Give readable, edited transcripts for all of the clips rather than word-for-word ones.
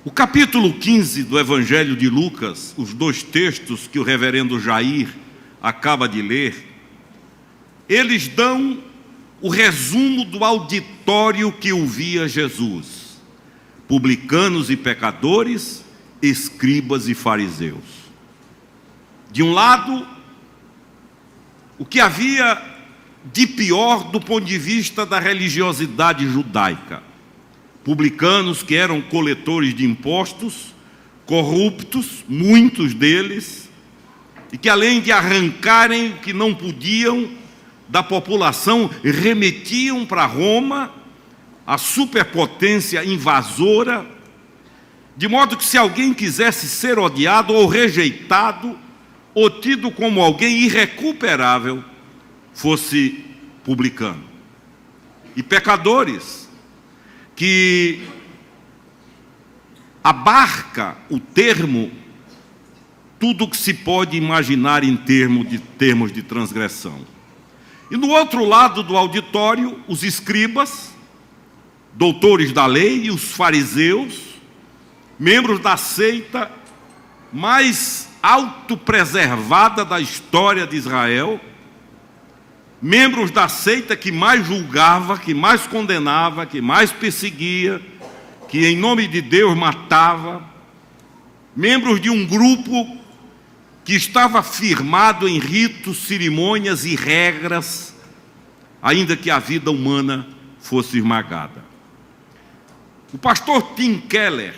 O capítulo 15 do Evangelho de Lucas, os dois textos que o reverendo Jair acaba de ler, eles dão o resumo do auditório que ouvia Jesus: publicanos e pecadores, escribas e fariseus. De um lado, o que havia de pior do ponto de vista da religiosidade judaica: publicanos que eram coletores de impostos, corruptos, muitos deles, e que além de arrancarem o que não podiam da população, remetiam para Roma, a superpotência invasora, de modo que se alguém quisesse ser odiado ou rejeitado, ou tido como alguém irrecuperável, fosse publicano. E pecadores, que abarca o termo tudo o que se pode imaginar em termos de transgressão. E no outro lado do auditório, os escribas, doutores da lei, e os fariseus, membros da seita mais autopreservada da história de Israel, membros da seita que mais julgava, que mais condenava, que mais perseguia, que em nome de Deus matava, membros de um grupo que estava firmado em ritos, cerimônias e regras, ainda que a vida humana fosse esmagada. O pastor Tim Keller,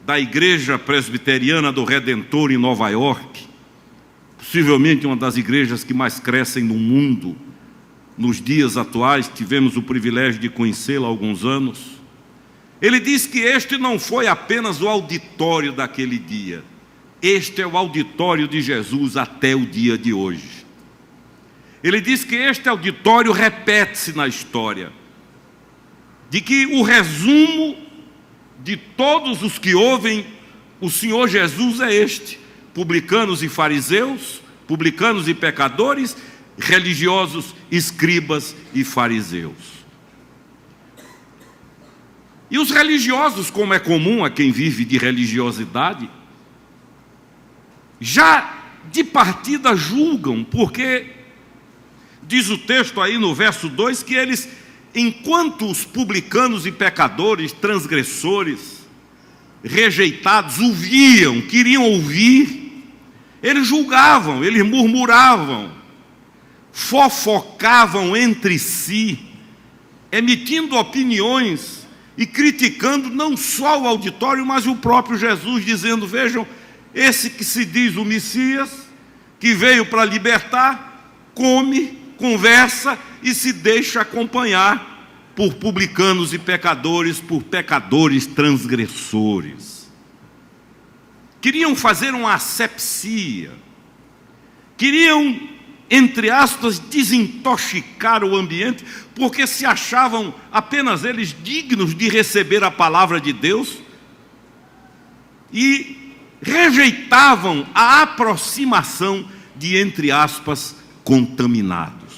da Igreja Presbiteriana do Redentor em Nova York, possivelmente uma das igrejas que mais crescem no mundo nos dias atuais, tivemos o privilégio de conhecê-la há alguns anos, ele diz que este não foi apenas o auditório daquele dia, este é o auditório de Jesus até o dia de hoje. Ele diz que este auditório repete-se na história, de que o resumo de todos os que ouvem o Senhor Jesus é este: publicanos e fariseus, publicanos e pecadores, religiosos, escribas e fariseus. E os religiosos, como é comum a quem vive de religiosidade, já de partida julgam, porque diz o texto aí no verso 2 que eles, enquanto os publicanos e pecadores, transgressores, rejeitados, ouviam, queriam ouvir, eles julgavam, eles murmuravam, fofocavam entre si, emitindo opiniões e criticando não só o auditório, mas o próprio Jesus, dizendo: vejam, esse que se diz o Messias, que veio para libertar, come, conversa e se deixa acompanhar por publicanos e pecadores, por pecadores transgressores. Queriam fazer uma asepsia, queriam, entre aspas, desintoxicar o ambiente, porque se achavam apenas eles dignos de receber a palavra de Deus e rejeitavam a aproximação de, entre aspas, contaminados.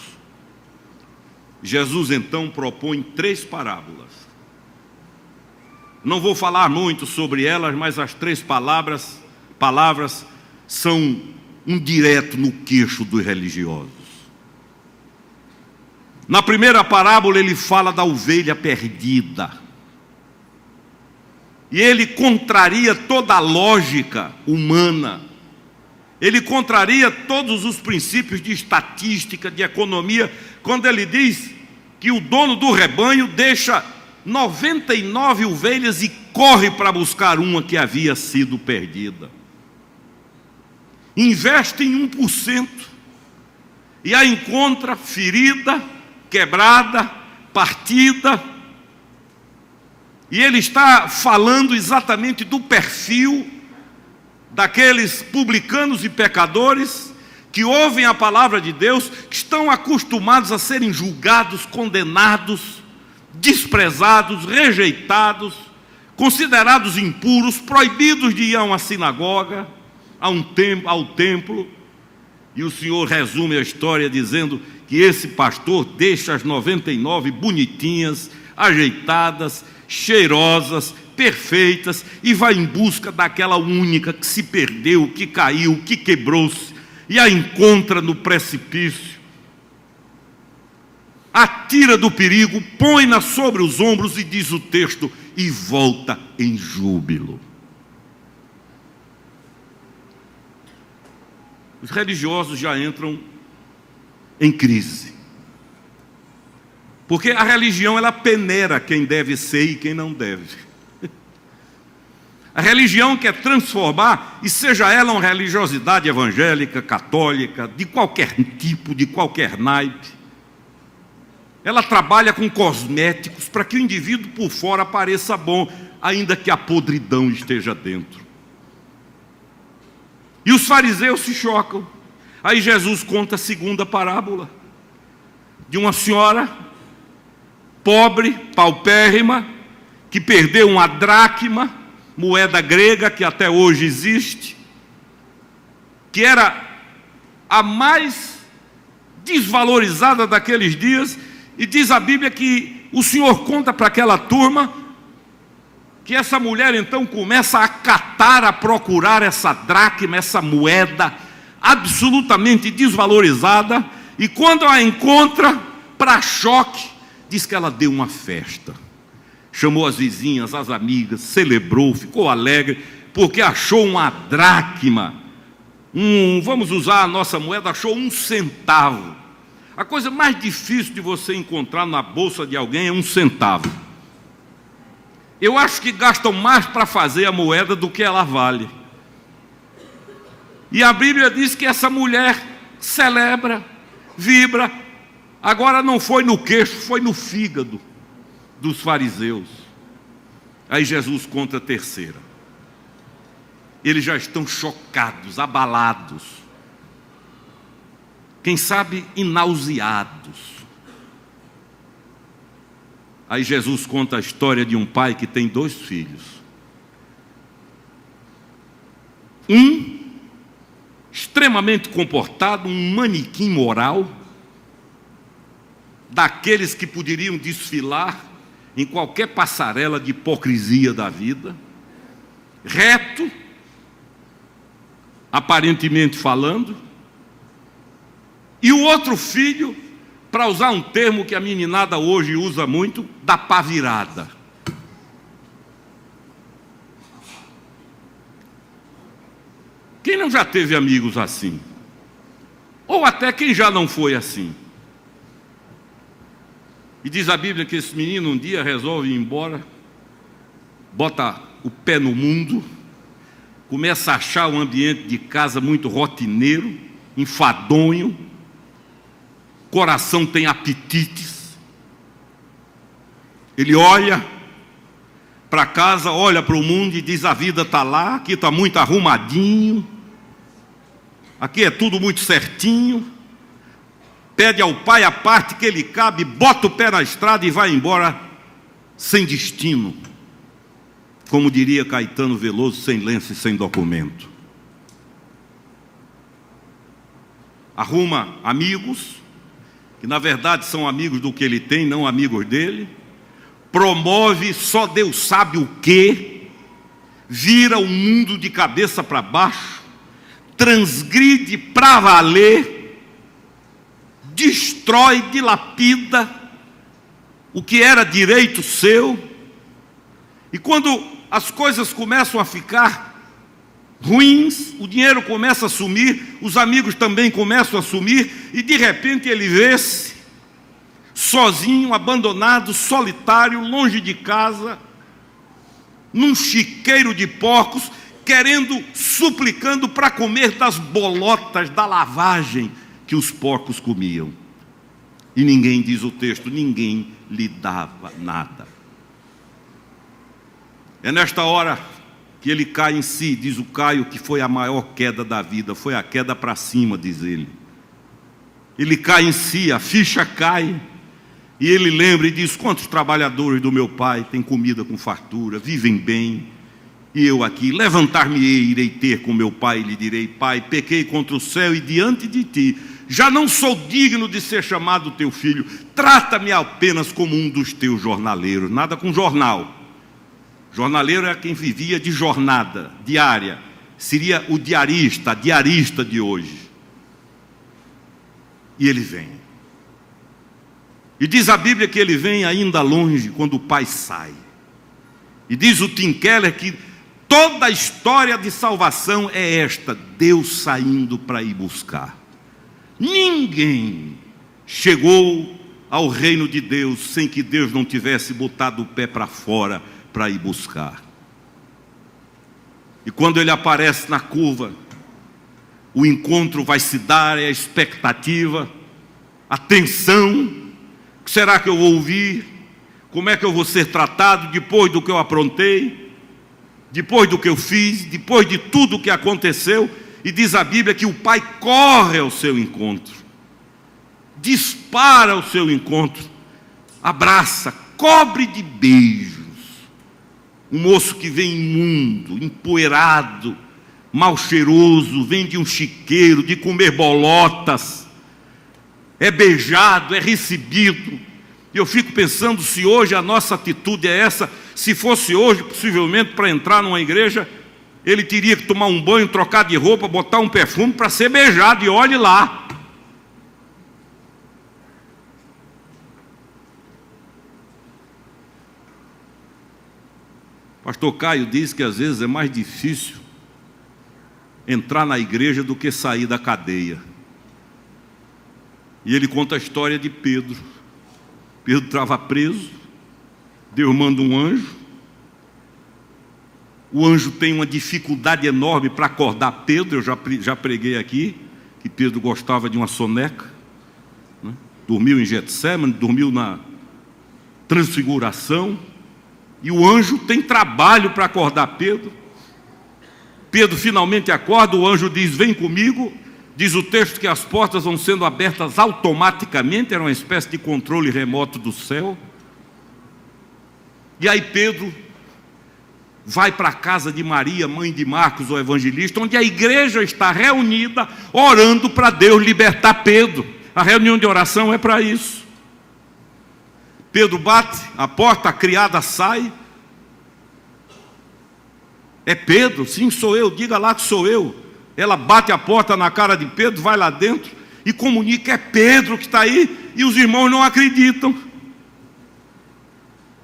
Jesus então propõe 3 parábolas. Não vou falar muito sobre elas, mas as 3 palavras são um direto no queixo dos religiosos. Na primeira parábola ele fala da ovelha perdida. E ele contraria toda a lógica humana. Ele contraria todos os princípios de estatística, de economia, quando ele diz que o dono do rebanho deixa 99 ovelhas e corre para buscar uma que havia sido perdida. Investe em 1% e a encontra ferida, quebrada, partida. E ele está falando exatamente do perfil daqueles publicanos e pecadores que ouvem a palavra de Deus, que estão acostumados a serem julgados, condenados, desprezados, rejeitados, considerados impuros, proibidos de ir a uma sinagoga, ao templo. E o Senhor resume a história dizendo que esse pastor deixa as 99 bonitinhas, ajeitadas, cheirosas, perfeitas e vai em busca daquela única que se perdeu, que caiu, que quebrou-se e a encontra no precipício. A tira do perigo, põe-na sobre os ombros e diz o texto, e volta em júbilo. Os religiosos já entram em crise. Porque a religião, ela peneira quem deve ser e quem não deve. A religião quer transformar, e seja ela uma religiosidade evangélica, católica, de qualquer tipo, de qualquer naipe, ela trabalha com cosméticos para que o indivíduo por fora pareça bom, ainda que a podridão esteja dentro. E os fariseus se chocam. Aí Jesus conta a segunda parábola de uma senhora pobre, paupérrima, que perdeu uma dracma, moeda grega que até hoje existe, que era a mais desvalorizada daqueles dias, e diz a Bíblia que o Senhor conta para aquela turma que essa mulher então começa a catar, a procurar essa dracma, essa moeda absolutamente desvalorizada, e quando a encontra, para choque, diz que ela deu uma festa. Chamou as vizinhas, as amigas, celebrou, ficou alegre, porque achou uma dracma. Vamos usar a nossa moeda, achou 1 centavo. A coisa mais difícil de você encontrar na bolsa de alguém é 1 centavo. Eu acho que gastam mais para fazer a moeda do que ela vale. E a Bíblia diz que essa mulher celebra, vibra. Agora não foi no queixo, foi no fígado dos fariseus. Aí Jesus conta a terceira. Eles já estão chocados, abalados, quem sabe nauseados. Aí Jesus conta a história de um pai que tem 2 filhos. Um extremamente comportado, um manequim moral, daqueles que poderiam desfilar em qualquer passarela de hipocrisia da vida, reto, aparentemente falando, e o outro filho, para usar um termo que a meninada hoje usa muito, da pá virada. Quem não já teve amigos assim? Ou até quem já não foi assim? E diz a Bíblia que esse menino um dia resolve ir embora, bota o pé no mundo, começa a achar o ambiente de casa muito rotineiro, enfadonho, coração tem apetites. Ele olha para casa, olha para o mundo e diz: a vida está lá, aqui está muito arrumadinho, aqui é tudo muito certinho. Pede ao pai a parte que ele cabe, bota o pé na estrada e vai embora sem destino. Como diria Caetano Veloso, sem lenço e sem documento. Arruma amigos, que na verdade são amigos do que ele tem, não amigos dele. Promove só Deus sabe o quê. Vira o mundo de cabeça para baixo. Transgride para valer. Destrói, dilapida o que era direito seu. E quando as coisas começam a ficar ruins, o dinheiro começa a sumir, os amigos também começam a sumir, e de repente ele vê-se sozinho, abandonado, solitário, longe de casa, num chiqueiro de porcos, suplicando para comer das bolotas da lavagem que os porcos comiam. E ninguém, diz o texto, ninguém lhe dava nada. É nesta hora que ele cai em si, diz o Caio, que foi a maior queda da vida, foi a queda para cima, diz ele. Ele cai em si, a ficha cai, e ele lembra e diz: quantos trabalhadores do meu pai têm comida com fartura, vivem bem, e eu aqui, levantar-me-ei, irei ter com meu pai, e lhe direi: pai, pequei contra o céu e diante de ti, já não sou digno de ser chamado teu filho, trata-me apenas como um dos teus jornaleiros. Nada com jornal. Jornaleiro era quem vivia de jornada diária. Seria o diarista, a diarista de hoje. E ele vem. E diz a Bíblia que ele vem ainda longe, quando o pai sai. E diz o Tim Keller que toda a história de salvação é esta: Deus saindo para ir buscar. Ninguém chegou ao reino de Deus sem que Deus não tivesse botado o pé para fora para ir buscar. E quando ele aparece na curva, o encontro vai se dar, é a expectativa, a tensão. O que será que eu vou ouvir? Como é que eu vou ser tratado depois do que eu aprontei? Depois do que eu fiz? Depois de tudo o que aconteceu? E diz a Bíblia que o pai corre ao seu encontro, dispara ao seu encontro, abraça, cobre de beijos. Um moço que vem imundo, empoeirado, mal cheiroso, vem de um chiqueiro, de comer bolotas, é beijado, é recebido. E eu fico pensando, se hoje a nossa atitude é essa, se fosse hoje, possivelmente, para entrar numa igreja, ele teria que tomar um banho, trocar de roupa, botar um perfume para ser beijado, e olhe lá. Pastor Caio diz que às vezes é mais difícil entrar na igreja do que sair da cadeia. E ele conta a história de Pedro. Pedro estava preso, Deus manda um anjo. O anjo tem uma dificuldade enorme para acordar Pedro. Eu já preguei aqui que Pedro gostava de uma soneca, né? Dormiu em Getsemane, dormiu na transfiguração. E o anjo tem trabalho para acordar Pedro. Pedro finalmente acorda, o anjo diz: vem comigo. Diz o texto que as portas vão sendo abertas automaticamente, era uma espécie de controle remoto do céu. E aí Pedro vai para a casa de Maria, mãe de Marcos, o evangelista, onde a igreja está reunida, orando para Deus libertar Pedro. A reunião de oração é para isso. Pedro bate, a porta, a criada sai. É Pedro? Sim, sou eu, diga lá que sou eu. Ela bate a porta na cara de Pedro, vai lá dentro e comunica: é Pedro que está aí. E os irmãos não acreditam.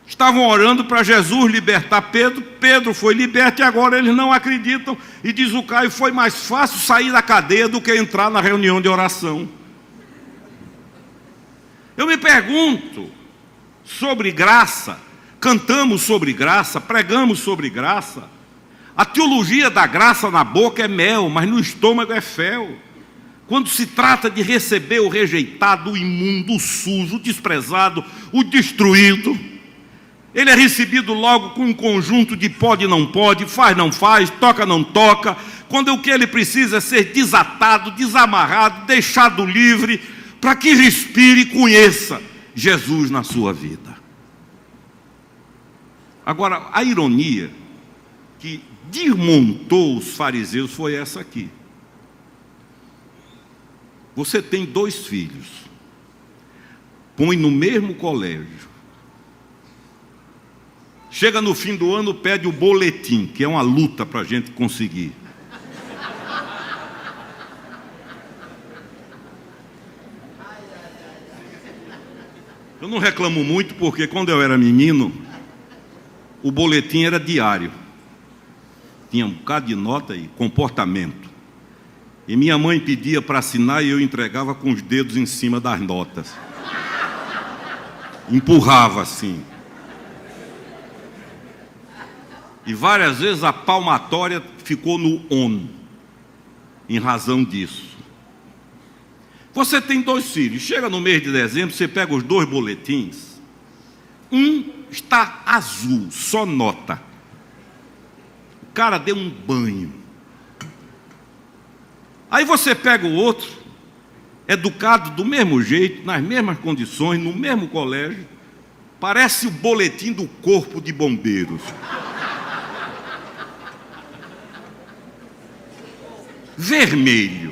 Estavam orando para Jesus libertar Pedro. Pedro foi liberto e agora eles não acreditam. E diz o Caio: foi mais fácil sair da cadeia do que entrar na reunião de oração. Eu me pergunto sobre graça, cantamos sobre graça, pregamos sobre graça. A teologia da graça na boca é mel, mas no estômago é fel. Quando se trata de receber o rejeitado, o imundo, o sujo, o desprezado, o destruído, ele é recebido logo com um conjunto de pode, não pode, faz, não faz, toca, não toca, quando o que ele precisa é ser desatado, desamarrado, deixado livre, para que respire e conheça Jesus na sua vida. Agora, a ironia que desmontou os fariseus foi essa aqui. Você tem 2 filhos, põe no mesmo colégio, chega no fim do ano, pede o boletim, que é uma luta para a gente conseguir. Eu não reclamo muito, porque quando eu era menino, o boletim era diário. Tinha um bocado de nota e comportamento. E minha mãe pedia para assinar e eu entregava com os dedos em cima das notas. Empurrava assim. E várias vezes a palmatória ficou no ON, em razão disso. Você tem 2 filhos, chega no mês de dezembro, você pega os 2 boletins, um está azul, só nota. O cara deu um banho. Aí você pega o outro, educado do mesmo jeito, nas mesmas condições, no mesmo colégio, parece o boletim do Corpo de Bombeiros. Vermelho.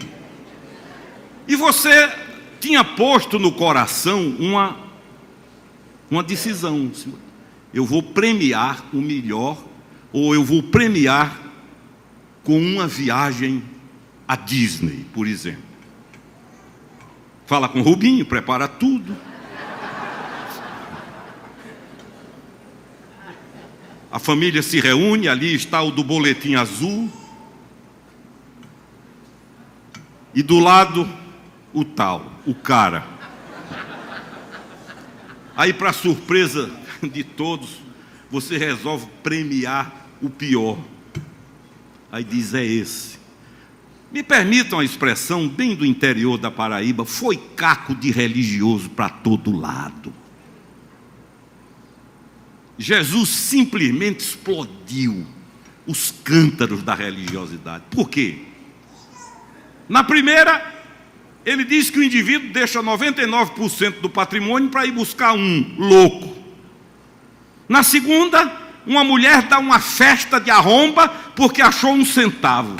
E você tinha posto no coração uma decisão: eu vou premiar o melhor ou eu vou premiar com uma viagem à Disney, por exemplo. Fala com o Rubinho, prepara tudo. A família se reúne, ali está o do boletim azul. E do lado, o cara. Aí, para surpresa de todos, você resolve premiar o pior. Aí diz, é esse. Me permitam a expressão, bem do interior da Paraíba, foi caco de religioso para todo lado. Jesus simplesmente explodiu os cântaros da religiosidade. Por quê? Na primeira, ele diz que o indivíduo deixa 99% do patrimônio para ir buscar um louco. Na segunda, uma mulher dá uma festa de arromba porque achou um centavo.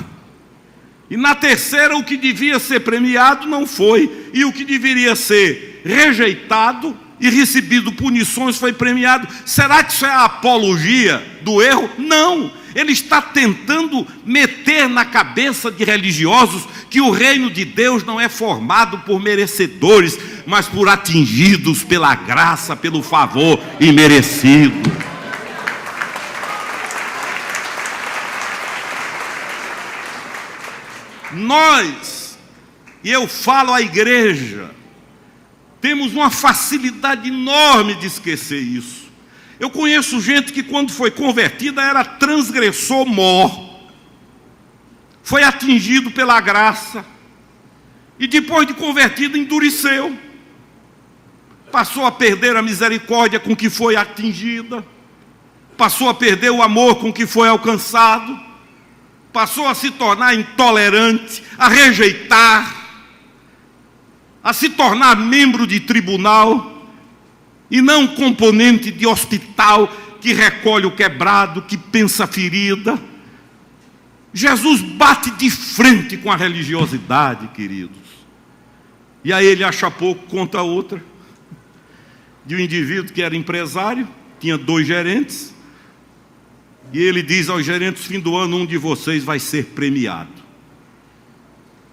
E na terceira, o que devia ser premiado não foi, e o que deveria ser rejeitado e recebido punições foi premiado. Será que isso é a apologia do erro? Não. Ele está tentando meter na cabeça de religiosos que o reino de Deus não é formado por merecedores, mas por atingidos pela graça, pelo favor imerecido. Nós, e eu falo à igreja, temos uma facilidade enorme de esquecer isso. Eu conheço gente que quando foi convertida era transgressor mor, foi atingido pela graça, e depois de convertido endureceu, passou a perder a misericórdia com que foi atingida, passou a perder o amor com que foi alcançado, passou a se tornar intolerante, a rejeitar, a se tornar membro de tribunal, e não componente de hospital que recolhe o quebrado, que pensa a ferida. Jesus bate de frente com a religiosidade, queridos. E aí ele acha pouco, conta outra, de um indivíduo que era empresário, tinha 2 gerentes, e ele diz aos gerentes, fim do ano, um de vocês vai ser premiado.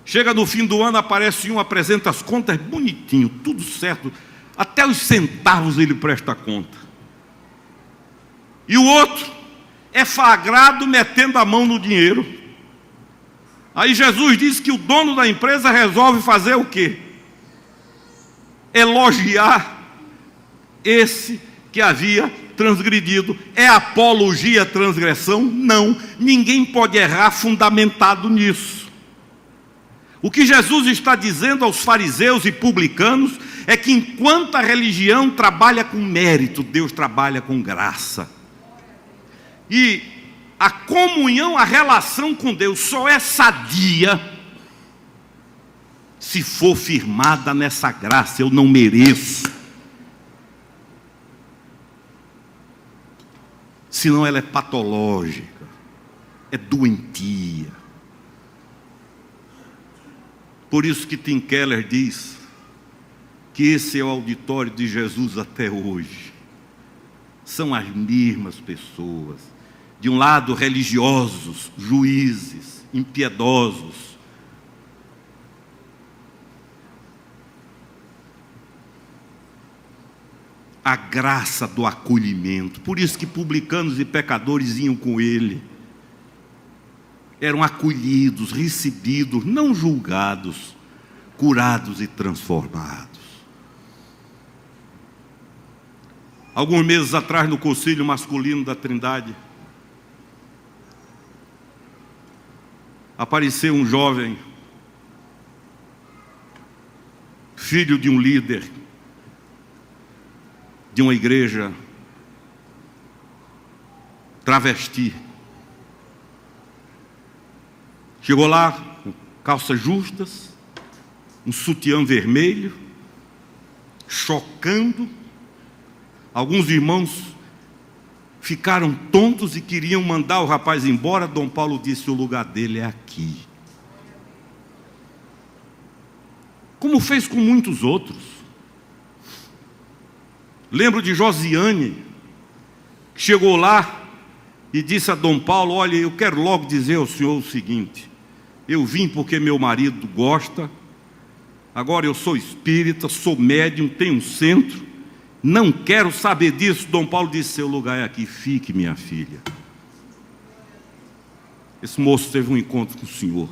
Chega no fim do ano, aparece um, apresenta as contas bonitinho, tudo certo, até os centavos ele presta conta. E o outro é flagrado metendo a mão no dinheiro. Aí Jesus diz que o dono da empresa resolve fazer o quê? Elogiar esse que havia transgredido. É apologia à transgressão? Não. Ninguém pode errar fundamentado nisso. O que Jesus está dizendo aos fariseus e publicanos é que enquanto a religião trabalha com mérito, Deus trabalha com graça. E a comunhão, a relação com Deus só é sadia se for firmada nessa graça. Eu não mereço. Senão ela é patológica, é doentia. Por isso que Tim Keller diz que esse é o auditório de Jesus até hoje. São as mesmas pessoas. De um lado, religiosos, juízes, impiedosos. A graça do acolhimento. Por isso que publicanos e pecadores iam com ele. Eram acolhidos, recebidos, não julgados, curados e transformados. Alguns meses atrás, no Concílio Masculino da Trindade, apareceu um jovem, filho de um líder de uma igreja, travesti. Chegou lá com calças justas, um sutiã vermelho, chocando. Alguns irmãos ficaram tontos e queriam mandar o rapaz embora. Dom Paulo disse, o lugar dele é aqui. Como fez com muitos outros. Lembro de Josiane, que chegou lá e disse a Dom Paulo: olha, eu quero logo dizer ao senhor o seguinte, eu vim porque meu marido gosta, agora eu sou espírita, sou médium, tenho um centro, não quero saber disso. Dom Paulo disse: seu lugar é aqui, fique, minha filha. Esse moço teve um encontro com o Senhor,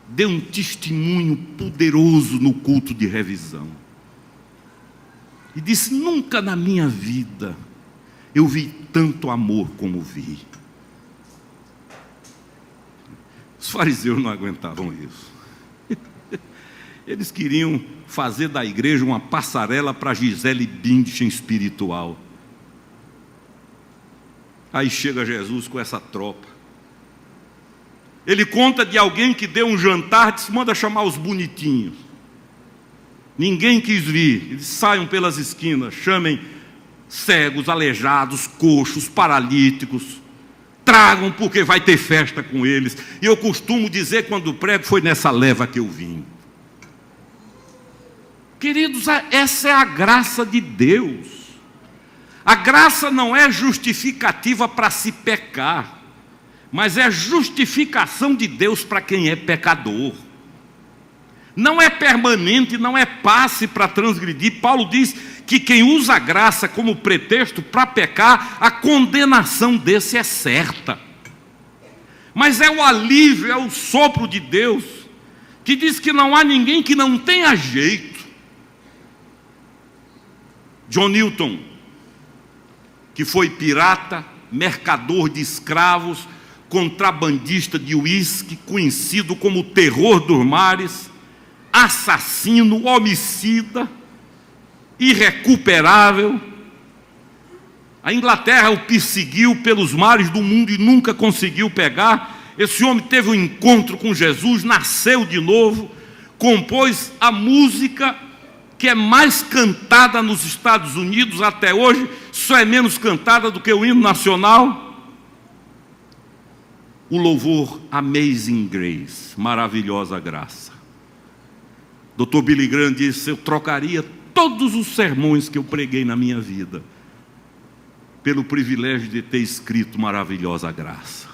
deu um testemunho poderoso no culto de revisão, e disse: nunca na minha vida eu vi tanto amor como vi. Os fariseus não aguentavam isso. Eles queriam fazer da igreja uma passarela para Gisele Bündchen espiritual. Aí chega Jesus com essa tropa. Ele conta de alguém que deu um jantar, disse: manda chamar os bonitinhos. Ninguém quis vir. Eles saiam pelas esquinas, chamem cegos, aleijados, coxos, paralíticos, tragam, porque vai ter festa com eles. E eu costumo dizer, quando prego, foi nessa leva que eu vim. Queridos, essa é a graça de Deus. A graça não é justificativa para se pecar, mas é justificação de Deus para quem é pecador. Não é permanente, não é passe para transgredir. Paulo diz que quem usa a graça como pretexto para pecar, a condenação desse é certa. Mas é o alívio, é o sopro de Deus, que diz que não há ninguém que não tenha jeito. John Newton, que foi pirata, mercador de escravos, contrabandista de uísque, conhecido como o terror dos mares, assassino, homicida, irrecuperável. A Inglaterra o perseguiu pelos mares do mundo e nunca conseguiu pegar. Esse homem teve um encontro com Jesus, nasceu de novo, compôs a música que é mais cantada nos Estados Unidos até hoje, só é menos cantada do que o hino nacional. O louvor Amazing Grace, maravilhosa graça. Dr. Billy Graham disse: eu trocaria todos os sermões que eu preguei na minha vida pelo privilégio de ter escrito maravilhosa graça.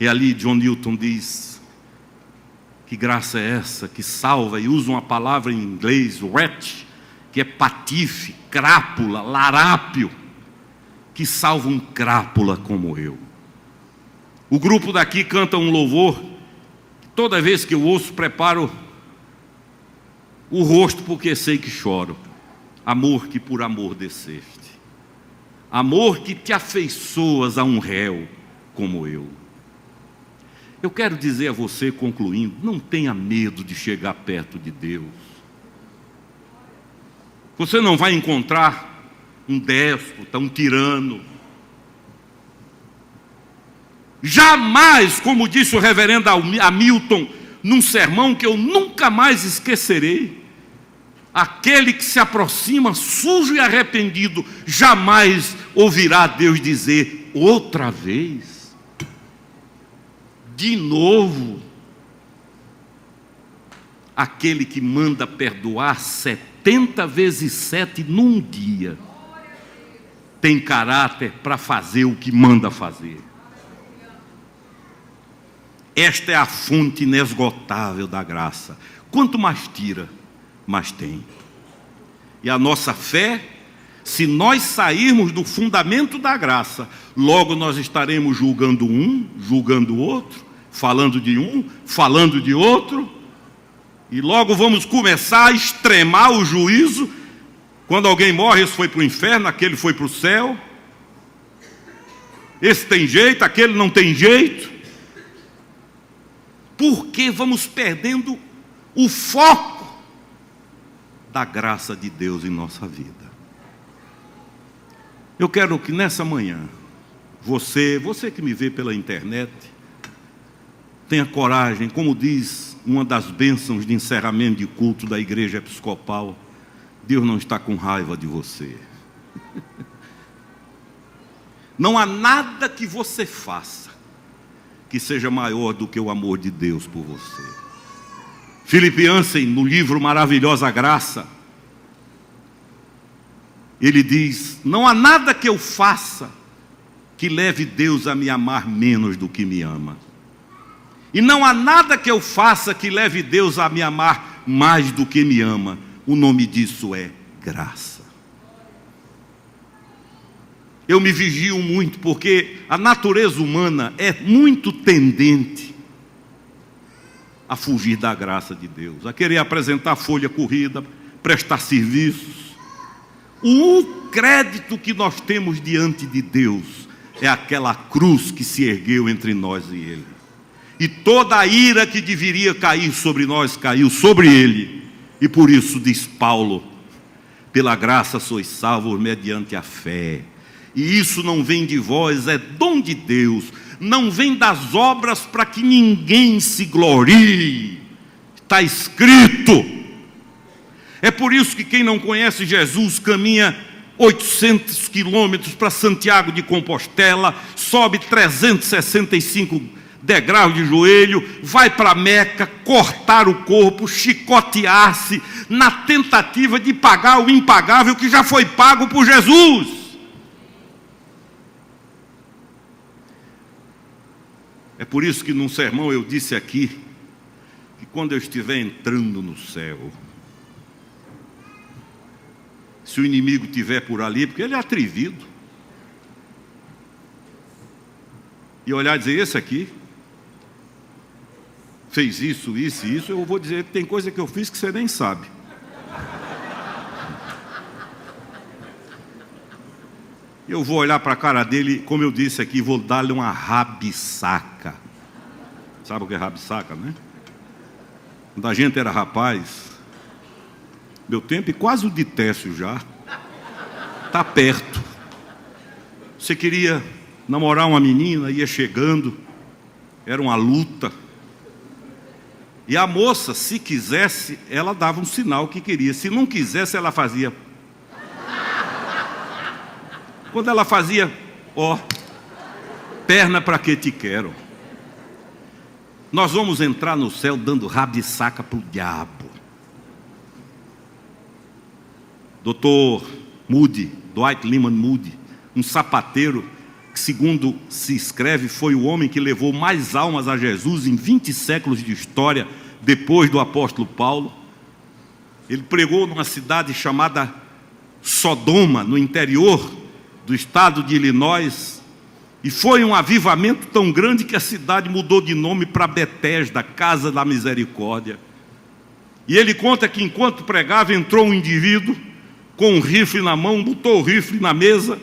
E ali John Newton diz: que graça é essa que salva, e usa uma palavra em inglês, wretch, que é patife, crápula, larápio, que salva um crápula como eu. O grupo daqui canta um louvor, toda vez que eu ouço, preparo o rosto, porque sei que choro. Amor que por amor desceste, amor que te afeiçoas a um réu como eu. Eu quero dizer a você, concluindo, não tenha medo de chegar perto de Deus. Você não vai encontrar um déspota, um tirano. Jamais, como disse o reverendo Hamilton, num sermão que eu nunca mais esquecerei, aquele que se aproxima sujo e arrependido jamais ouvirá Deus dizer outra vez, de novo. Aquele que manda perdoar 70 vezes 7 num dia tem caráter para fazer o que manda fazer. Esta é a fonte inesgotável da graça. Quanto mais tira, mais tem. E a nossa fé, se nós sairmos do fundamento da graça, logo nós estaremos julgando um, julgando o outro, falando de um, falando de outro, e logo vamos começar a extremar o juízo. Quando alguém morre, esse foi para o inferno, aquele foi para o céu, esse tem jeito, aquele não tem jeito. Porque vamos perdendo o foco da graça de Deus em nossa vida. Eu quero que nessa manhã, você que me vê pela internet, tenha coragem, como diz uma das bênçãos de encerramento de culto da igreja episcopal, Deus não está com raiva de você. Não há nada que você faça que seja maior do que o amor de Deus por você. Philip Yancey, no livro Maravilhosa Graça, ele diz: não há nada que eu faça que leve Deus a me amar menos do que me ama. E não há nada que eu faça que leve Deus a me amar mais do que me ama. O nome disso é graça. Eu me vigio muito porque a natureza humana é muito tendente a fugir da graça de Deus, a querer apresentar folha corrida, prestar serviços. O crédito que nós temos diante de Deus é aquela cruz que se ergueu entre nós e Ele. E toda a ira que deveria cair sobre nós, caiu sobre Ele. E por isso, diz Paulo, pela graça sois salvos mediante a fé. E isso não vem de vós, é dom de Deus. Não vem das obras para que ninguém se glorie. Está escrito. É por isso que quem não conhece Jesus caminha 800 quilômetros para Santiago de Compostela, sobe 365 degraus de joelho, vai para Meca, cortar o corpo, chicotear-se, na tentativa de pagar o impagável que já foi pago por Jesus. É por isso que num sermão eu disse aqui, que quando eu estiver entrando no céu, se o inimigo estiver por ali, porque ele é atrevido, e olhar e dizer, esse aqui fez isso, isso e isso, eu vou dizer, tem coisa que eu fiz que você nem sabe. Eu vou olhar para a cara dele, como eu disse aqui, vou dar-lhe uma rabisaca. Sabe o que é rabisaca, né? Quando a gente era rapaz, meu tempo, e quase o de Técio já, está perto. Você queria namorar uma menina, ia chegando, era uma luta. E a moça, se quisesse, ela dava um sinal que queria. Se não quisesse, ela fazia. Quando ela fazia, ó, perna para que te quero. Nós vamos entrar no céu dando rabisaca para o diabo. Dr. Moody, Dwight Lyman Moody, um sapateiro que, segundo se escreve, foi o homem que levou mais almas a Jesus em 20 séculos de história, depois do apóstolo Paulo. Ele pregou numa cidade chamada Sodoma, no interior do estado de Illinois, e foi um avivamento tão grande que a cidade mudou de nome para Betesda, Casa da Misericórdia. E ele conta que enquanto pregava, entrou um indivíduo com um rifle na mão, botou o rifle na mesa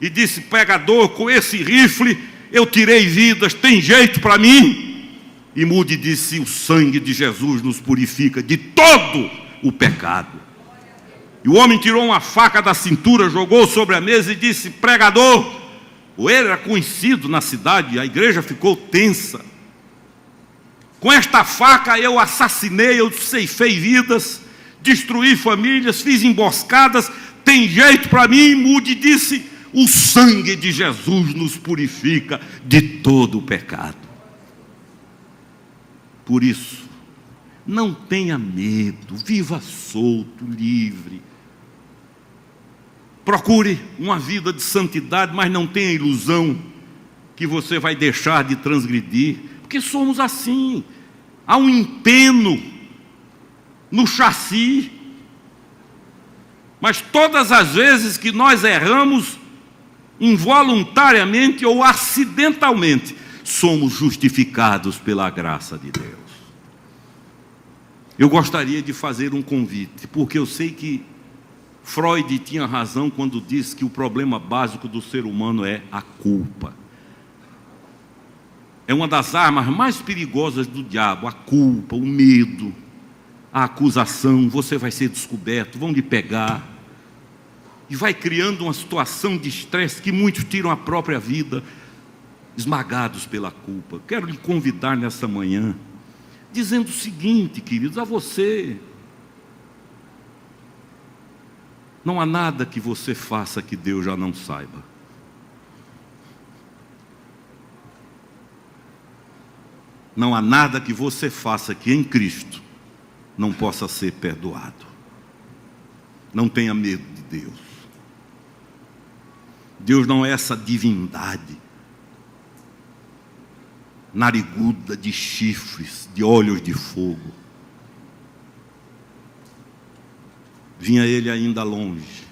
e disse, pregador, com esse rifle eu tirei vidas, tem jeito para mim? E Moody disse, o sangue de Jesus nos purifica de todo o pecado. E o homem tirou uma faca da cintura, jogou sobre a mesa e disse, pregador, ele era conhecido na cidade, a igreja ficou tensa. Com esta faca eu assassinei, eu ceifei vidas, destruí famílias, fiz emboscadas, tem jeito para mim? Moody disse, o sangue de Jesus nos purifica de todo o pecado. Por isso, não tenha medo, viva solto, livre. Procure uma vida de santidade, mas não tenha ilusão que você vai deixar de transgredir, porque somos assim. Há um empeno no chassi, mas todas as vezes que nós erramos, involuntariamente ou acidentalmente, somos justificados pela graça de Deus. Eu gostaria de fazer um convite, porque eu sei que Freud tinha razão quando disse que o problema básico do ser humano é a culpa. É uma das armas mais perigosas do diabo, a culpa, o medo, a acusação, você vai ser descoberto, vão lhe pegar. E vai criando uma situação de estresse que muitos tiram a própria vida, esmagados pela culpa. Quero lhe convidar nessa manhã, dizendo o seguinte, queridos, a você: não há nada que você faça que Deus já não saiba. Não há nada que você faça que em Cristo não possa ser perdoado. Não tenha medo de Deus. Deus não é essa divindade nariguda de chifres, de olhos de fogo. Vinha ele ainda longe,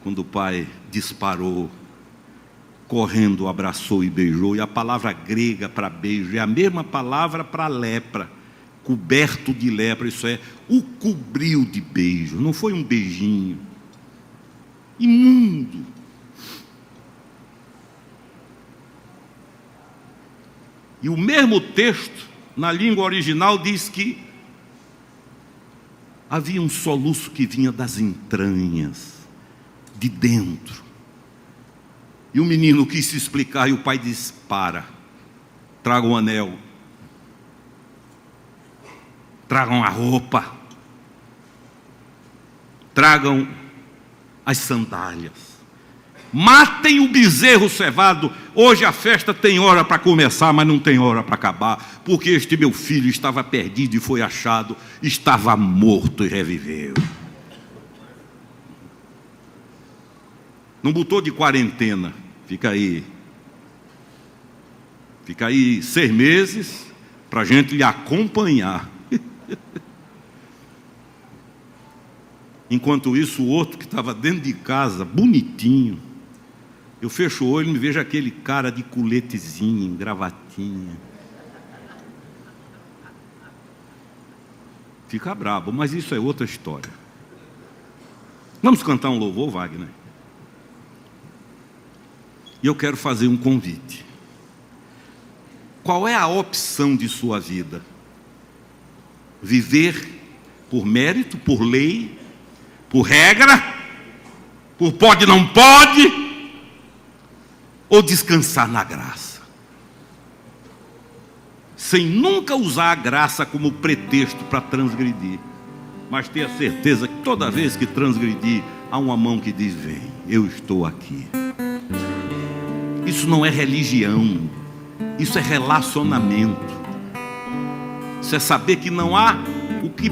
quando o pai disparou, correndo, abraçou e beijou. E a palavra grega para beijo é a mesma palavra para lepra, coberto de lepra. Isso é, o cobriu de beijo, não foi um beijinho. Imundo. E o mesmo texto, na língua original, diz que havia um soluço que vinha das entranhas, de dentro. E o menino quis se explicar e o pai disse: para, tragam um anel, tragam a roupa, tragam as sandálias. Matem o bezerro cevado. Hoje a festa tem hora para começar, mas não tem hora para acabar, porque este meu filho estava perdido e foi achado, estava morto e reviveu. Não botou de quarentena, fica aí 6 meses para a gente lhe acompanhar. Enquanto isso, o outro que estava dentro de casa, bonitinho, eu fecho o olho e me vejo aquele cara de coletezinho, gravatinha. Fica brabo, mas isso é outra história. Vamos cantar um louvor, Wagner? E eu quero fazer um convite. Qual é a opção de sua vida? Viver por mérito, por lei, por regra, por pode não pode, ou descansar na graça, sem nunca usar a graça como pretexto para transgredir, mas ter a certeza que toda vez que transgredir, há uma mão que diz: vem, eu estou aqui. Isso não é religião, isso é relacionamento. Isso é saber que não há o que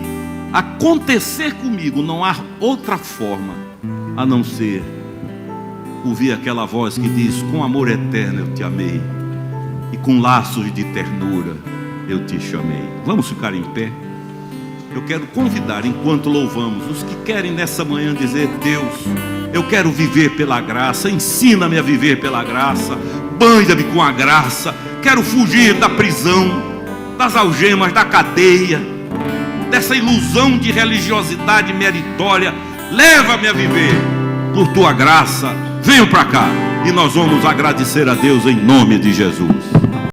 acontecer comigo, não há outra forma a não ser ouvir aquela voz que diz: com amor eterno eu te amei, e com laços de ternura eu te chamei. Vamos ficar em pé? Eu quero convidar, enquanto louvamos, os que querem nessa manhã dizer: Deus, eu quero viver pela graça, ensina-me a viver pela graça, banha-me com a graça, quero fugir da prisão, das algemas, da cadeia, dessa ilusão de religiosidade meritória. Leva-me a viver por tua graça. Venham para cá e nós vamos agradecer a Deus em nome de Jesus.